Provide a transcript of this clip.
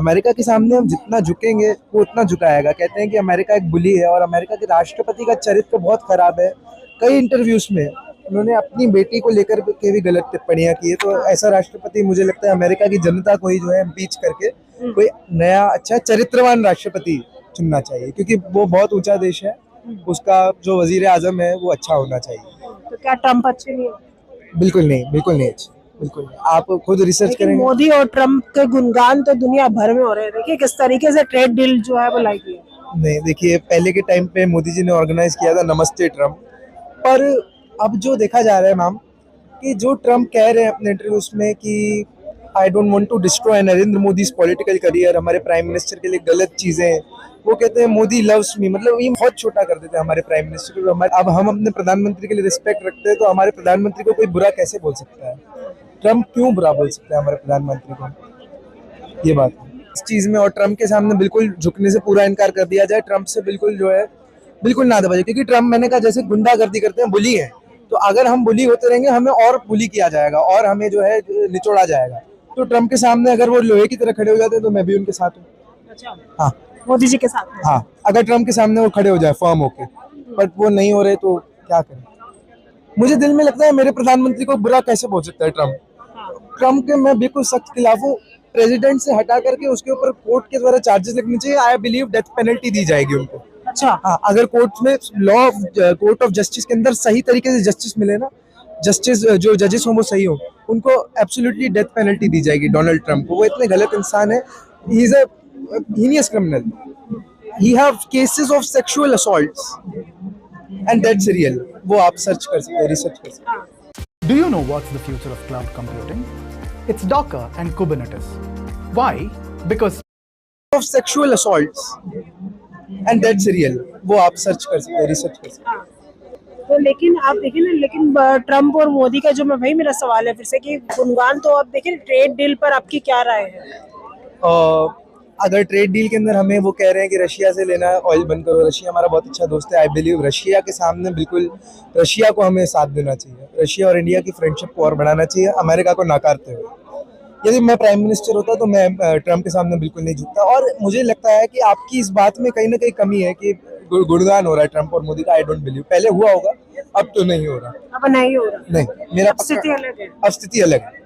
America के सामने हम जितना झुकेंगे वो उतना झुकाएगा। कहते हैं कि अमेरिका एक बुली है और अमेरिका के राष्ट्रपति का चरित्र बहुत खराब है। कई इंटरव्यूज में उन्होंने अपनी बेटी को लेकर के भी गलत टिप्पणियां की है। तो ऐसा राष्ट्रपति मुझे लगता है अमेरिका की जनता को ही जो है इम्पीच करके कोई नया अच्छा चरित्रवान राष्ट्रपति चुनना चाहिए, क्योंकि वो बहुत ऊंचा देश है। उसका जो वजीर आजम है वो अच्छा होना चाहिए। तो क्या ट्रम्प अच्छे नहीं है? बिल्कुल नहीं, बिल्कुल नहीं अच्छे, बिल्कुल नहीं। आप खुद रिसर्च लेकिन करेंगे। मोदी और ट्रम्प के गुणगान तो दुनिया भर में हो रहे हैं। देखिए किस तरीके से ट्रेड डील जो है वो लाई गई है। नहीं, देखिए पहले के टाइम पे मोदी जी ने ऑर्गेनाइज किया था नमस्ते ट्रम्प, पर अब जो देखा जा रहा है मैम कि जो ट्रम्प कह रहे हैं अपने इंटरव्यूज में कि I don't want to destroy Narendra Modi political career, हमारे प्राइम मिनिस्टर के लिए गलत चीजें, वो कहते हैं मोदी लव्स मी, मतलब ये बहुत छोटा कर देते हैं हमारे प्राइम मिनिस्टर को। अब हम अपने प्रधानमंत्री के लिए रिस्पेक्ट रखते हैं, तो हमारे प्रधानमंत्री को कोई बुरा कैसे बोल सकता है? ट्रम्प क्यों बुरा बोल सकता है हमारे प्रधानमंत्री को? ये बात है इस चीज में। और ट्रम्प के सामने बिल्कुल झुकने से पूरा इनकार कर दिया जाए। ट्रम्प से बिल्कुल जो है बिल्कुल ना दबाइए, क्योंकि ट्रम्प मैंने कहा जैसे गुंडागर्दी करते हैं, बुली है। तो अगर हम बुली होते रहेंगे हमें और बुली किया जाएगा और हमें जो है निचोड़ा जाएगा। तो ट्रम्प के सामने अगर वो लोहे की तरह खड़े हो जाते हैं तो मैं भी उनके साथ हूँ। अच्छा, हाँ मोदी जी के साथ में। हाँ, अगर ट्रम्प के सामने वो खड़े हो जाए फर्म होके, बट वो नहीं हो रहे तो क्या करें? मुझे दिल में लगता है मेरे प्रधानमंत्री को बुरा कैसे बोल सकता है ट्रम्प? ट्रम्प के मैं बिल्कुल सख्त खिलाफ हूँ। प्रेसिडेंट से हटा करके उसके ऊपर कोर्ट के द्वारा चार्जेस लगने चाहिए। आई बिलीव डेथ पेनल्टी दी जाएगी उनको। अच्छा, हाँ, अगर कोर्ट में कोर्ट ऑफ जस्टिस के अंदर सही तरीके से जस्टिस मिले ना, जस्टिस जो जजेस हों वो सही हो, उनको एब्सोल्युटली डेथ पेनल्टी दी जाएगी डोनाल्ड ट्रम्प को। वो इतने गलत इंसान है। He is a heinous criminal. He have cases of sexual assaults and that's real. वो आप सर्च कर सकते हैं, रिसर्च कर सकते हैं। Do you know what's the future of cloud computing? It's Docker and Kubernetes. Why? Because of sexual assaults and that's real। वो आप सर्च कर सकते हैं, रिसर्च कर सकते हैं। तो लेकिन आप देखिए ना, लेकिन ट्रम्प और मोदी का जो, मैं वही मेरा सवाल है फिर से कि गुणगान, तो आप देखिए ट्रेड डील पर आपकी क्या राय है? अगर ट्रेड डील के अंदर हमें वो कह रहे हैं कि रशिया से लेना है, ऑयल बंद करो, रशिया हमारा बहुत अच्छा दोस्त है। आई बिलीव रशिया के सामने बिल्कुल रशिया को हमें साथ देना चाहिए। रशिया और इंडिया की फ्रेंडशिप को और बढ़ाना चाहिए, अमेरिका को नकारते हुए। यदि मैं प्राइम मिनिस्टर होता तो मैं ट्रम्प के सामने बिल्कुल नहीं झुकता। और मुझे लगता है कि आपकी इस बात में कहीं ना कहीं कमी है कि गुणगान हो रहा है ट्रम्प और मोदी का। I don't believe. पहले हुआ होगा, अब तो नहीं हो रहा। अब नहीं हो रहा। नहीं, मेरा अब स्थिति अलग है। अब स्थिति अलग है।